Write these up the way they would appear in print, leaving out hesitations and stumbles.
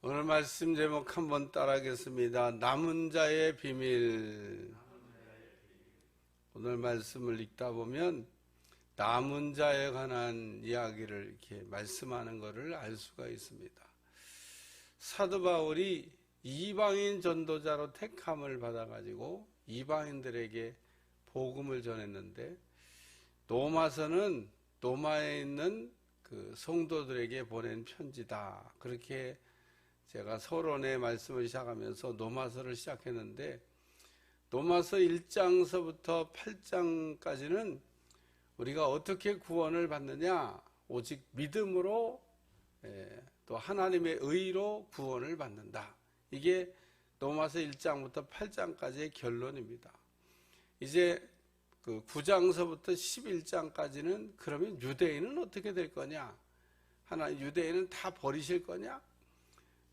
오늘 말씀 제목 한번 따라하겠습니다. 남은 자의 비밀. 오늘 말씀을 읽다 보면 남은 자에 관한 이야기를 이렇게 말씀하는 것을 알 수가 있습니다. 사도 바울이 이방인 전도자로 택함을 받아가지고 이방인들에게 복음을 전했는데, 로마서는 로마에 있는 그 성도들에게 보낸 편지다. 그렇게 제가 서론의 말씀을 시작하면서 로마서를 시작했는데, 로마서 1장서부터 8장까지는 우리가 어떻게 구원을 받느냐, 오직 믿음으로 또 하나님의 의로 구원을 받는다. 이게 로마서 1장부터 8장까지의 결론입니다. 이제 그 9장서부터 11장까지는 그러면 유대인은 어떻게 될 거냐? 유대인은 다 버리실 거냐?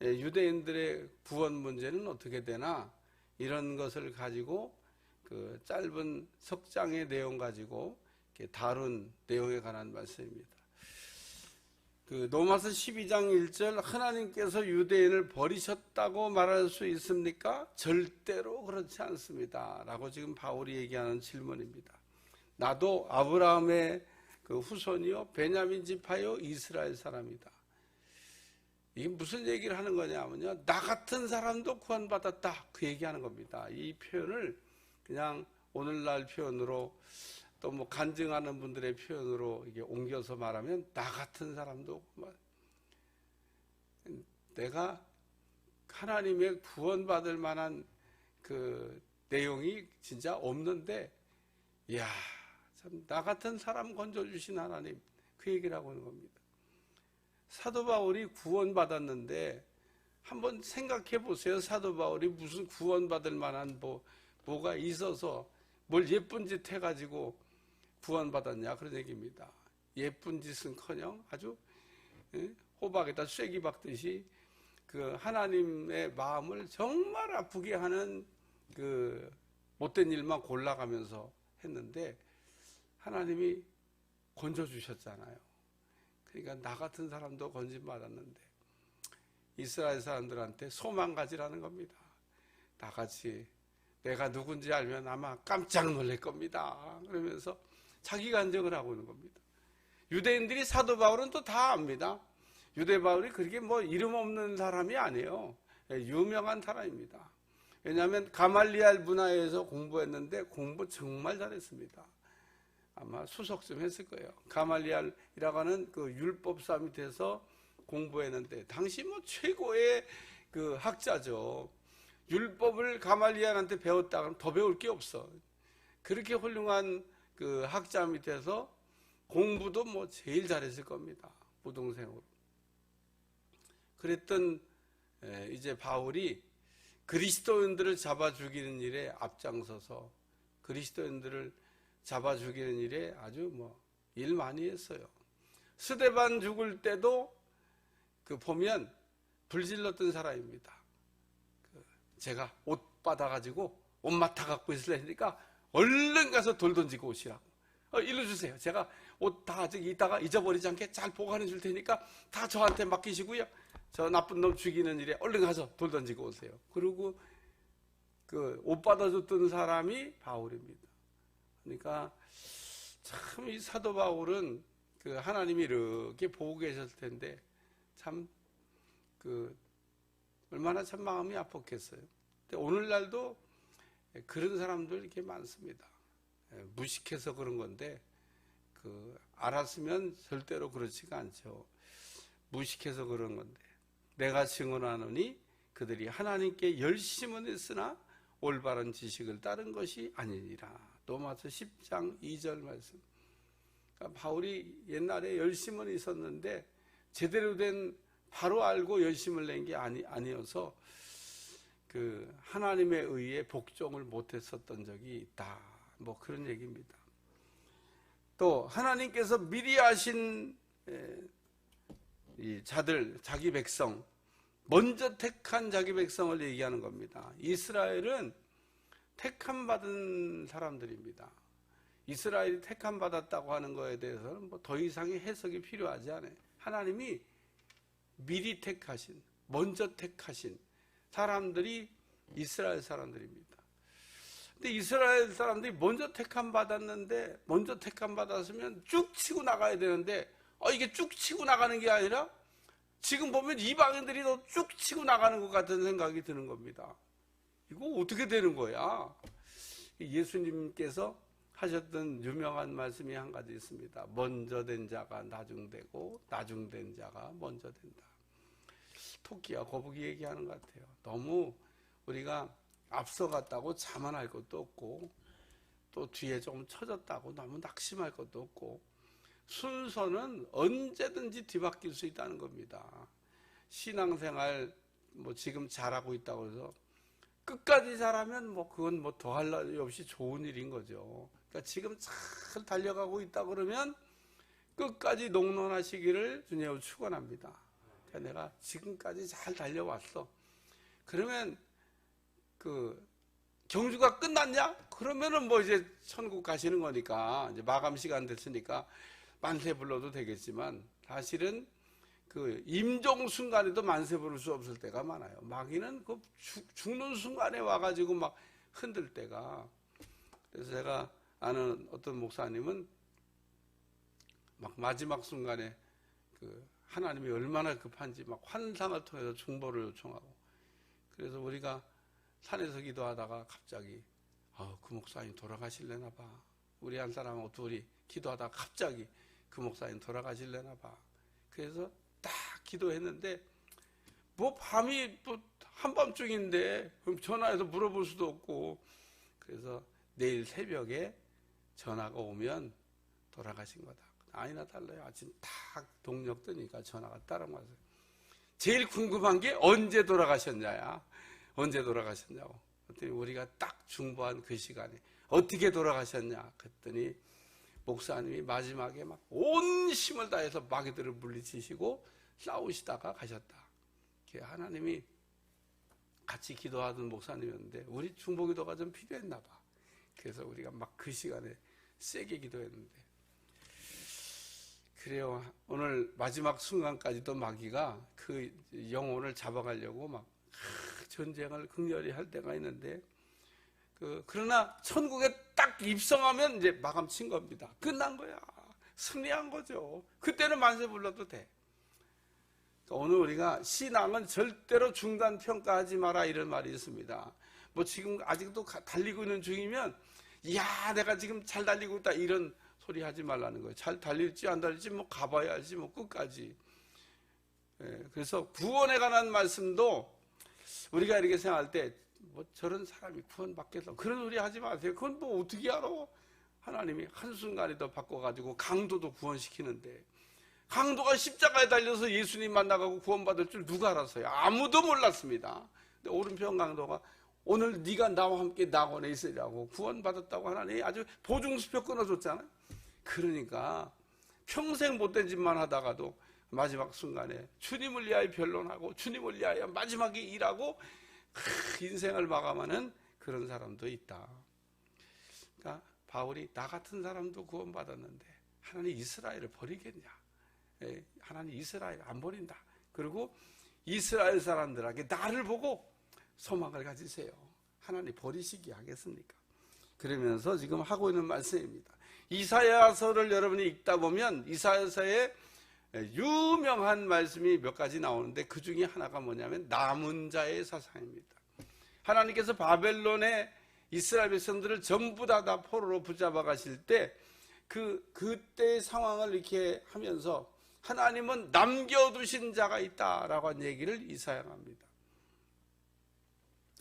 유대인들의 구원 문제는 어떻게 되나? 이런 것을 가지고 그 짧은 석장의 내용 가지고 이렇게 다룬 내용에 관한 말씀입니다. 그 로마서 12장 1절, 하나님께서 유대인을 버리셨다고 말할 수 있습니까? 절대로 그렇지 않습니다. 라고 지금 바울이 얘기하는 질문입니다. 나도 아브라함의 그 후손이요, 베냐민 지파요, 이스라엘 사람이다. 이게 무슨 얘기를 하는 거냐면요, 나 같은 사람도 구원받았다, 그 얘기하는 겁니다. 이 표현을 그냥 오늘날 표현으로 또 뭐 간증하는 분들의 표현으로 이게 옮겨서 말하면, 나 같은 사람도 내가 하나님의 구원받을 만한 그 내용이 진짜 없는데, 이야, 참 나 같은 사람 건져주신 하나님, 그 얘기를 하고 있는 겁니다. 사도 바울이 구원받았는데 한번 생각해 보세요. 사도 바울이 무슨 구원받을 만한 뭐가 있어서 뭘 예쁜 짓 해가지고 구원받았냐, 그런 얘기입니다. 예쁜 짓은커녕 아주 호박에다 쐐기 박듯이 그 하나님의 마음을 정말 아프게 하는 그 못된 일만 골라가면서 했는데, 하나님이 건져주셨잖아요. 그러니까 나 같은 사람도 건진받았는데 이스라엘 사람들한테 소망 가지라는 겁니다. 나같이 내가 누군지 알면 아마 깜짝 놀랄 겁니다. 그러면서 자기 간증을 하고 있는 겁니다. 유대인들이 사도 바울은 또 다 압니다. 유대 바울이 그렇게 뭐 이름 없는 사람이 아니에요. 유명한 사람입니다. 왜냐하면 가말리알 문화에서 공부했는데 공부 정말 잘했습니다. 아마 수석 좀 했을 거예요. 가말리알이라고 하는 그 율법사 밑에서 공부했는데, 당시 뭐 최고의 그 학자죠. 율법을 가말리알한테 배웠다 그러면 더 배울 게 없어. 그렇게 훌륭한 그 학자 밑에서 공부도 뭐 제일 잘했을 겁니다. 부동생으로. 그랬던 이제 바울이 그리스도인들을 잡아 죽이는 일에 앞장서서 그리스도인들을 잡아 죽이는 일에 아주 일 많이 했어요. 스데반 죽을 때도 그 보면 불질렀던 사람입니다. 제가 옷 받아가지고 옷 맡아 갖고 있으려니까 얼른 가서 돌 던지고 오시라고. 일로 주세요. 제가 옷 다 아직 이따가 잊어버리지 않게 잘 보관해 줄 테니까 다 저한테 맡기시고요. 저 나쁜 놈 죽이는 일에 얼른 가서 돌 던지고 오세요. 그리고 그 옷 받아줬던 사람이 바울입니다. 그러니까 참 이 사도 바울은 그 하나님이 이렇게 보고 계셨을 텐데 참 그 얼마나 참 마음이 아팠겠어요. 근데 오늘날도 그런 사람들 이렇게 많습니다. 무식해서 그런 건데 그 알았으면 절대로 그렇지가 않죠. 무식해서 그런 건데, 내가 증언하노니 그들이 하나님께 열심은 했으나 올바른 지식을 따른 것이 아니니라. 로마서 10장 2절 말씀. 그러니까 바울이 옛날에 열심은 있었는데 제대로 된 바로 알고 열심을 낸 게 아니어서 그 하나님의 의에 복종을 못했었던 적이 있다. 뭐 그런 얘기입니다. 또 하나님께서 미리 아신 이 자들, 자기 백성, 먼저 택한 자기 백성을 얘기하는 겁니다. 이스라엘은 택함 받은 사람들입니다. 이스라엘이 택함 받았다고 하는 거에 대해서는 뭐 더 이상의 해석이 필요하지 않아요. 하나님이 미리 택하신, 먼저 택하신 사람들이 이스라엘 사람들입니다. 근데 이스라엘 사람들이 먼저 택함 받았는데, 먼저 택함 받았으면 쭉 치고 나가야 되는데, 이게 쭉 치고 나가는 게 아니라 지금 보면 이방인들이 더 쭉 치고 나가는 것 같은 생각이 드는 겁니다. 이거 어떻게 되는 거야? 예수님께서 하셨던 유명한 말씀이 한 가지 있습니다. 먼저 된 자가 나중되고 나중된 자가 먼저 된다. 토끼와 거북이 얘기하는 것 같아요. 너무 우리가 앞서갔다고 자만할 것도 없고, 또 뒤에 좀 처졌다고 너무 낙심할 것도 없고, 순서는 언제든지 뒤바뀔 수 있다는 겁니다. 신앙생활 지금 잘하고 있다고 해서 끝까지 잘하면 그건 더할 나위 없이 좋은 일인 거죠. 그러니까 지금 잘 달려가고 있다 그러면 끝까지 농론하시기를 주님으로 축원합니다. 그러니까 내가 지금까지 잘 달려왔어. 그러면 경주가 끝났냐? 그러면은 이제 천국 가시는 거니까, 이제 마감 시간 됐으니까 만세 불러도 되겠지만, 사실은 임종 순간에도 만세 부를 수 없을 때가 많아요. 마귀는 죽는 순간에 와가지고 막 흔들 때가. 그래서 제가 아는 어떤 목사님은 막 마지막 순간에 하나님이 얼마나 급한지 막 환상을 통해서 중보를 요청하고, 그래서 우리가 산에서 기도하다가 갑자기 그 목사님 돌아가실래나 봐. 우리 한 사람하고 둘이 기도하다가 갑자기 그 목사님 돌아가실래나 봐. 그래서 딱 기도했는데 밤이 또 한밤중인데 전화해서 물어볼 수도 없고, 그래서 내일 새벽에 전화가 오면 돌아가신 거다. 아니나 달라요. 아침 딱 동력 뜨니까 전화가 따라와서 제일 궁금한 게 언제 돌아가셨냐야. 언제 돌아가셨냐고. 그랬더니 우리가 딱 중보한 그 시간에 어떻게 돌아가셨냐 그랬더니 목사님이 마지막에 막 온 힘을 다해서 마귀들을 물리치시고 싸우시다가 가셨다. 하나님이 같이 기도하던 목사님이었는데 우리 중보기도가 좀 필요했나 봐. 그래서 우리가 막 그 시간에 세게 기도했는데, 그래요. 오늘 마지막 순간까지도 마귀가 그 영혼을 잡아가려고 막 전쟁을 극렬히 할 때가 있는데, 그러나 천국에 딱 입성하면 이제 마감 친 겁니다. 끝난 거야. 승리한 거죠. 그때는 만세 불러도 돼. 그러니까 오늘 우리가 신앙은 절대로 중간 평가하지 마라 이런 말이 있습니다. 지금 아직도 달리고 있는 중이면 야 내가 지금 잘 달리고 있다 이런 소리 하지 말라는 거예요. 잘 달릴지 안 달릴지 가봐야 알지 끝까지. 그래서 구원에 관한 말씀도 우리가 이렇게 생각할 때 저런 사람이 구원받겠어 그런 소리 하지 마세요. 그건 어떻게 알아? 하나님이 한순간에도 바꿔가지고 강도도 구원시키는데, 강도가 십자가에 달려서 예수님 만나가고 구원받을 줄 누가 알았어요? 아무도 몰랐습니다. 근데 오른편 강도가 오늘 네가 나와 함께 낙원에 있으라고 구원받았다고 하나님이 아주 보증수표 끊어줬잖아요. 그러니까 평생 못된 짓만 하다가도 마지막 순간에 주님을 위하여 변론하고 주님을 위하여 마지막에 일하고 인생을 마감하는 그런 사람도 있다. 그러니까 바울이 나 같은 사람도 구원받았는데 하나님 이스라엘을 버리겠냐? 하나님 이스라엘 안 버린다. 그리고 이스라엘 사람들에게 나를 보고 소망을 가지세요. 하나님 버리시기 하겠습니까? 그러면서 지금 하고 있는 말씀입니다. 이사야서를 여러분이 읽다 보면 이사야서에 유명한 말씀이 몇 가지 나오는데 그 중에 하나가 뭐냐면 남은 자의 사상입니다. 하나님께서 바벨론의 이스라엘 백성들을 전부 다 포로로 붙잡아 가실 때 그때의 상황을 이렇게 하면서 하나님은 남겨두신 자가 있다라고 한 얘기를 이사야가 합니다.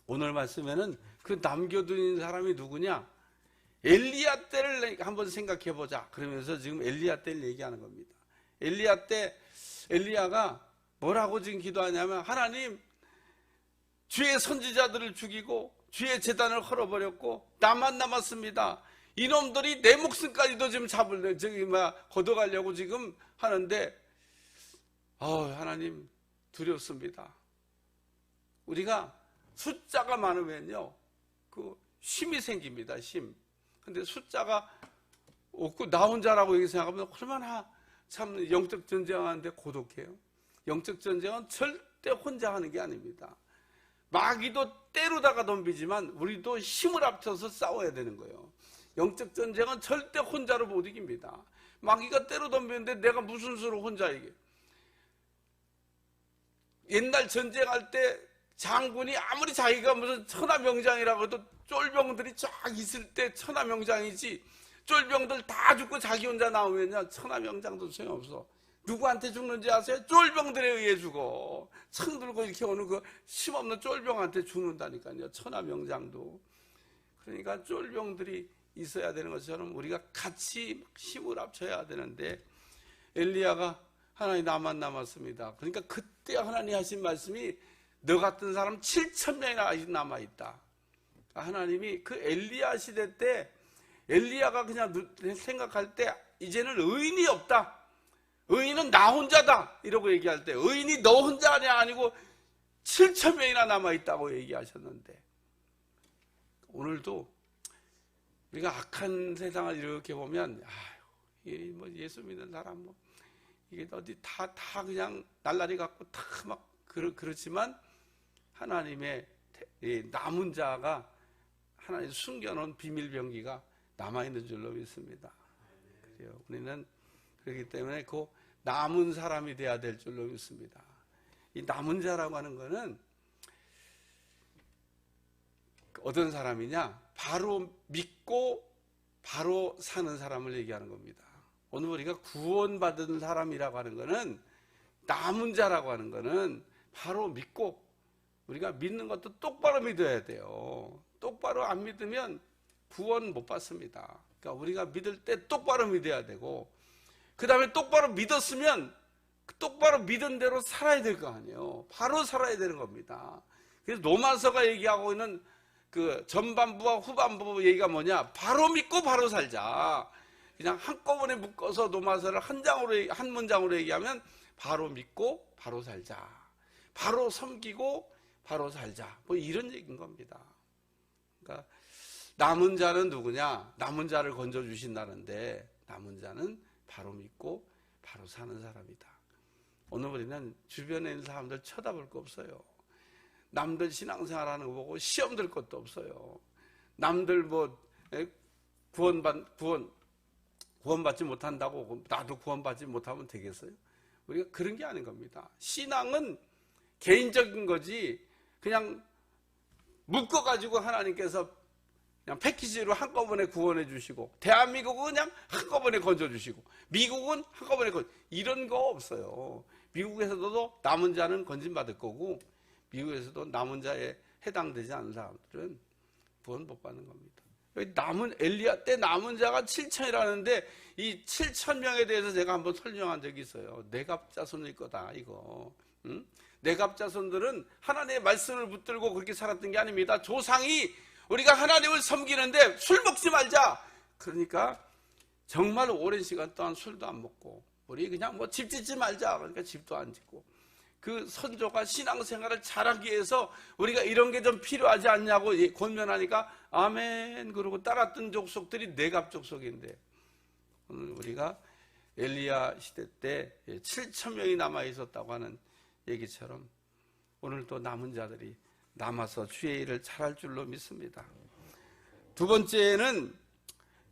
오늘 말씀에는 그 남겨둔 사람이 누구냐? 엘리야 때를 한번 생각해 보자. 그러면서 지금 엘리야 때를 얘기하는 겁니다. 엘리야 때 엘리야가 뭐라고 지금 기도하냐면 하나님 주의 선지자들을 죽이고 주의 제단을 헐어버렸고 나만 남았습니다. 이놈들이 내 목숨까지도 지금 걷어가려고 지금 하는데 하나님 두렵습니다. 우리가 숫자가 많으면요 힘이 생깁니다. 힘. 근데 숫자가 없고 나 혼자라고 이렇게 생각하면 얼마나 참 영적 전쟁하는데 고독해요. 영적 전쟁은 절대 절대 혼자 하는 게 아닙니다. 마귀도 때로다가 덤비지만 우리도 힘을 합쳐서 싸워야 되는 거예요. 영적 전쟁은 절대 혼자로 못 이깁니다. 마귀가 때로 덤비는데 내가 무슨 수로 혼자 이겨? 옛날 전쟁할 때 장군이 아무리 자기가 무슨 천하명장이라고 해도 쫄병들이 쫙 있을 때 천하명장이지, 쫄병들 다 죽고 자기 혼자 나오면요 천하명장도 소용없어. 누구한테 죽는지 아세요? 쫄병들에 의해 죽어. 창 들고 이렇게 오는 그 힘없는 쫄병한테 죽는다니까요. 천하명장도. 그러니까 쫄병들이 있어야 되는 것처럼 우리가 같이 힘을 합쳐야 되는데, 엘리야가 하나님 나만 남았습니다. 그러니까 그때 하나님 하신 말씀이 너 같은 사람 7,000명이나 남아있다. 하나님이 그 엘리야 시대 때 엘리야가 그냥 생각할 때 이제는 의인이 없다, 의인은 나 혼자다 이러고 얘기할 때 의인이 너 혼자 아니고 7,000명이나 남아있다고 얘기하셨는데, 오늘도 우리가 악한 세상을 이렇게 보면 이게 뭐 예수 믿는 사람 뭐 이게 어디 다 그냥 날라리 갖고 다 막 그렇지만 하나님의 남은 자가 하나님 숨겨놓은 비밀 병기가 남아있는 줄로 믿습니다. 그래요. 우리는 그렇기 때문에 그 남은 사람이 돼야 될 줄로 믿습니다. 이 남은 자라고 하는 거는 어떤 사람이냐? 바로 믿고 바로 사는 사람을 얘기하는 겁니다. 오늘 우리가 구원받은 사람이라고 하는 거는, 남은 자라고 하는 거는 바로 믿고, 우리가 믿는 것도 똑바로 믿어야 돼요. 똑바로 안 믿으면 구원 못 받습니다. 그러니까 우리가 믿을 때 똑바로 믿어야 되고, 그 다음에 똑바로 믿었으면 똑바로 믿은 대로 살아야 될 거 아니에요. 바로 살아야 되는 겁니다. 그래서 로마서가 얘기하고 있는 그 전반부와 후반부 얘기가 뭐냐? 바로 믿고 바로 살자. 그냥 한꺼번에 묶어서 로마서를 한 문장으로 얘기하면 바로 믿고 바로 살자, 바로 섬기고 바로 살자, 뭐 이런 얘기인 겁니다. 그러니까 남은 자는 누구냐? 남은 자를 건져 주신다는데, 남은 자는 바로 믿고 바로 사는 사람이다. 오늘 우리는 주변에 있는 사람들 쳐다볼 거 없어요. 남들 신앙생활하는 거 보고 시험 들 것도 없어요. 남들 뭐 구원받지 못한다고 나도 구원받지 못하면 되겠어요? 우리가 그런 게 아닌 겁니다. 신앙은 개인적인 거지, 그냥 묶어가지고 하나님께서 그냥 패키지로 한꺼번에 구원해 주시고, 대한민국은 그냥 한꺼번에 건져 주시고, 미국은 한꺼번에 이런 거 없어요. 미국에서도 남은 자는 건진받을 거고, 미국에서도 남은 자에 해당되지 않는 사람들은 구원 못 받는 겁니다. 엘리야 때 남은 자가 7,000이라는데 이 7,000명에 대해서 제가 한번 설명한 적이 있어요. 내갑자손일 거다 이거. 응? 내갑자손들은 하나님의 말씀을 붙들고 그렇게 살았던 게 아닙니다. 조상이 우리가 하나님을 섬기는데 술 먹지 말자, 그러니까 정말 오랜 시간 동안 술도 안 먹고, 우리 그냥 뭐 집 짓지 말자, 그러니까 집도 안 짓고, 그 선조가 신앙생활을 잘하기 위해서 우리가 이런 게 좀 필요하지 않냐고 권면하니까 아멘 그러고 따랐던 족속들이 내갑 족속인데, 오늘 우리가 엘리야 시대 때 7,000명이 남아 있었다고 하는 얘기처럼 오늘도 남은 자들이 남아서 주의 일을 잘할 줄로 믿습니다. 두 번째는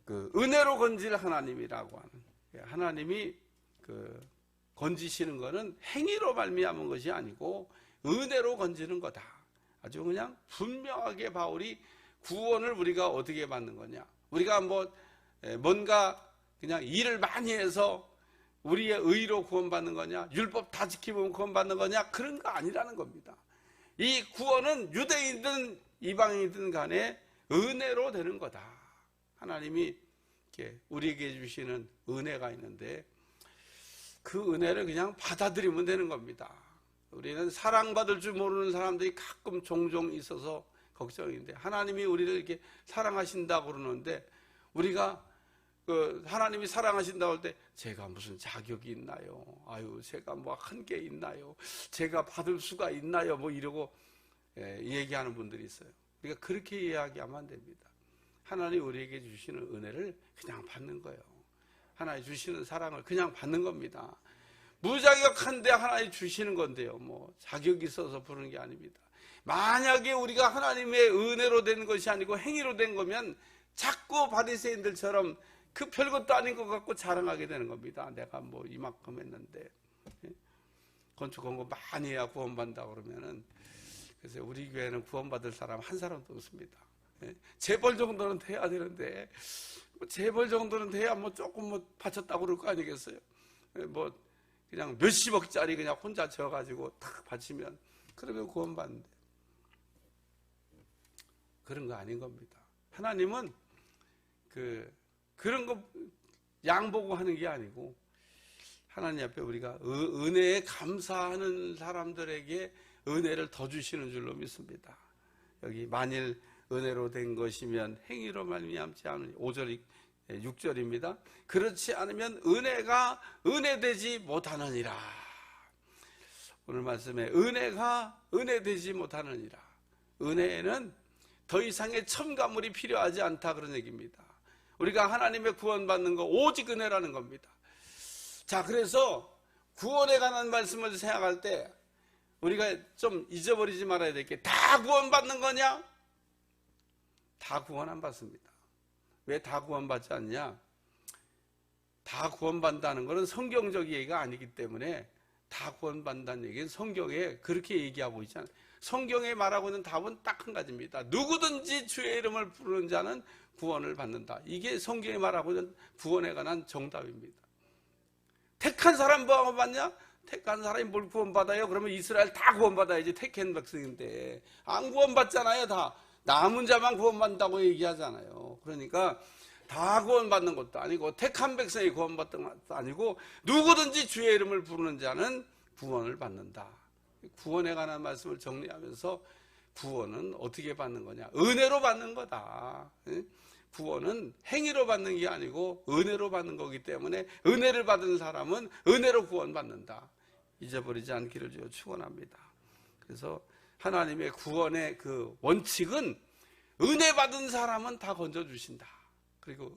그 은혜로 건질 하나님이라고 하는, 하나님이 그 건지시는 것은 행위로 말미암은 것이 아니고 은혜로 건지는 거다. 아주 그냥 분명하게 바울이 구원을 우리가 어떻게 받는 거냐, 우리가 뭔가 그냥 일을 많이 해서 우리의 의로 구원받는 거냐, 율법 다 지키면 구원받는 거냐, 그런 거 아니라는 겁니다. 이 구원은 유대인이든 이방인이든 간에 은혜로 되는 거다. 하나님이 이렇게 우리에게 주시는 은혜가 있는데 그 은혜를 그냥 받아들이면 되는 겁니다. 우리는 사랑받을 줄 모르는 사람들이 가끔 종종 있어서 걱정인데, 하나님이 우리를 이렇게 사랑하신다고 그러는데, 우리가 하나님이 사랑하신다고 할 때 제가 무슨 자격이 있나요? 아유, 제가 뭐 한 게 있나요? 제가 받을 수가 있나요? 뭐 이러고 얘기하는 분들이 있어요. 우리가 그렇게 이야기하면 안 됩니다. 하나님 우리에게 주시는 은혜를 그냥 받는 거예요. 하나님 주시는 사랑을 그냥 받는 겁니다. 무자격한데 하나님 주시는 건데요. 뭐 자격이 있어서 부르는 게 아닙니다. 만약에 우리가 하나님의 은혜로 된 것이 아니고 행위로 된 거면 자꾸 바리새인들처럼 그 별것도 아닌 것 같고 자랑하게 되는 겁니다. 내가 뭐 이만큼 했는데, 건축 공부 많이 해야 구원받는다 그러면은, 그래서 우리 교회는 구원받을 사람 한 사람도 없습니다. 재벌 정도는 돼야 되는데, 재벌 정도는 돼야 뭐 조금 뭐 바쳤다고 그럴 거 아니겠어요? 뭐 그냥 몇십억짜리 그냥 혼자 져가지고 탁 바치면 그러면 구원받는데, 그런 거 아닌 겁니다. 하나님은 그런 거 양보고 하는 게 아니고, 하나님 앞에 우리가 은혜에 감사하는 사람들에게 은혜를 더 주시는 줄로 믿습니다. 여기 만일 은혜로 된 것이면 행위로 말미암지 않으니 5절 6절입니다. 그렇지 않으면 은혜가 은혜되지 못하느니라. 오늘 말씀에 은혜가 은혜되지 못하느니라. 은혜에는 더 이상의 첨가물이 필요하지 않다, 그런 얘기입니다. 우리가 하나님의 구원받는 거 오직 은혜라는 겁니다. 자, 그래서 구원에 관한 말씀을 생각할 때 우리가 좀 잊어버리지 말아야 될 게, 다 구원받는 거냐? 다 구원 안 받습니다. 왜 다 구원받지 않냐? 다 구원받는다는 것은 성경적 얘기가 아니기 때문에, 다 구원받는다는 얘기는 성경에 그렇게 얘기하고 있지 않아요. 성경에 말하고 있는 답은 딱 한 가지입니다. 누구든지 주의 이름을 부르는 자는 구원을 받는다. 이게 성경에 말하고 있는 구원에 관한 정답입니다. 택한 사람 뭐 받냐? 택한 사람이 뭘 구원받아요? 그러면 이스라엘 다 구원받아야지, 택한 백성인데. 안 구원받잖아요. 다 남은 자만 구원받는다고 얘기하잖아요. 그러니까 다 구원받는 것도 아니고, 택한 백성이 구원받는 것도 아니고, 누구든지 주의 이름을 부르는 자는 구원을 받는다. 구원에 관한 말씀을 정리하면서, 구원은 어떻게 받는 거냐? 은혜로 받는 거다. 구원은 행위로 받는 게 아니고 은혜로 받는 거기 때문에, 은혜를 받은 사람은 은혜로 구원받는다. 잊어버리지 않기를 축원합니다. 그래서 하나님의 구원의 그 원칙은, 은혜 받은 사람은 다 건져주신다. 그리고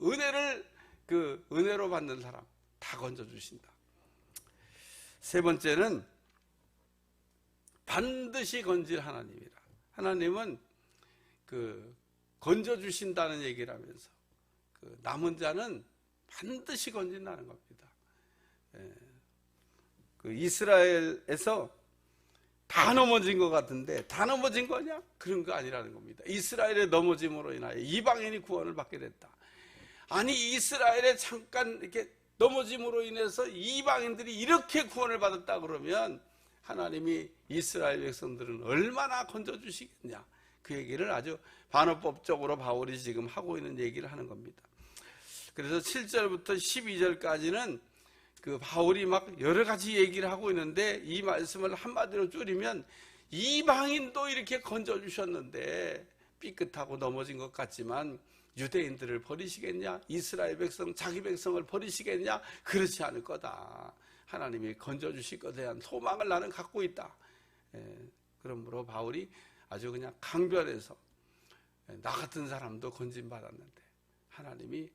은혜로 받는 사람 다 건져주신다. 세 번째는 반드시 건질 하나님이라. 하나님은 건져주신다는 얘기를 하면서, 남은 자는 반드시 건진다는 겁니다. 이스라엘에서 다 넘어진 것 같은데, 다 넘어진 거냐? 그런 거 아니라는 겁니다. 이스라엘의 넘어짐으로 인하여 이방인이 구원을 받게 됐다. 아니, 이스라엘의 잠깐 이렇게 넘어짐으로 인해서 이방인들이 이렇게 구원을 받았다 그러면, 하나님이 이스라엘 백성들은 얼마나 건져주시겠냐? 그 얘기를 아주 반어법적으로 바울이 지금 하고 있는 얘기를 하는 겁니다. 그래서 7절부터 12절까지는 바울이 막 여러 가지 얘기를 하고 있는데, 이 말씀을 한마디로 줄이면, 이방인도 이렇게 건져주셨는데 삐끗하고 넘어진 것 같지만 유대인들을 버리시겠냐? 이스라엘 백성, 자기 백성을 버리시겠냐? 그렇지 않을 거다. 하나님이 건져주실 것에 대한 소망을 나는 갖고 있다. 그러므로 바울이 아주 그냥 강변해서, 나 같은 사람도 건진받았는데 하나님이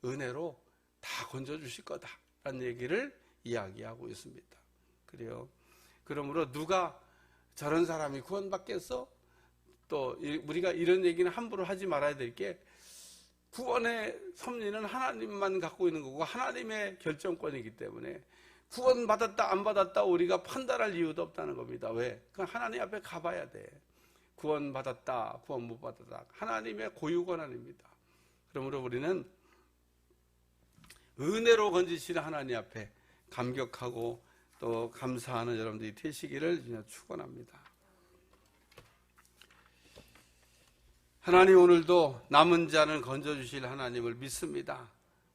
은혜로 다 건져주실 거다 라는 얘기를 이야기하고 있습니다. 그래요. 그러므로 누가 저런 사람이 구원받겠어? 또 우리가 이런 얘기는 함부로 하지 말아야 될 게, 구원의 섭리는 하나님만 갖고 있는 거고 하나님의 결정권이기 때문에, 구원받았다 안 받았다 우리가 판단할 이유도 없다는 겁니다. 왜? 그건 하나님 앞에 가봐야 돼. 구원받았다 구원 못 받았다 하나님의 고유 권한입니다. 그러므로 우리는 은혜로 건지시는 하나님 앞에 감격하고 또 감사하는 여러분들이 되시기를 축원합니다. 하나님, 오늘도 남은 자는 건져주실 하나님을 믿습니다.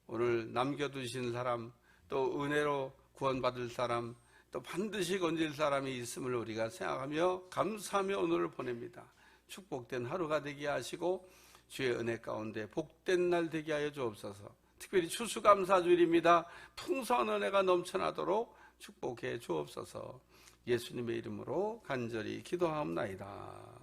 오늘 남겨두신 사람, 또 은혜로 구원받을 사람, 또 반드시 건질 사람이 있음을 우리가 생각하며 감사하며 오늘을 보냅니다. 축복된 하루가 되게 하시고 주의 은혜 가운데 복된 날 되게 하여 주옵소서. 특별히 추수감사주일입니다. 풍성한 은혜가 넘쳐나도록 축복해 주옵소서. 예수님의 이름으로 간절히 기도하옵나이다.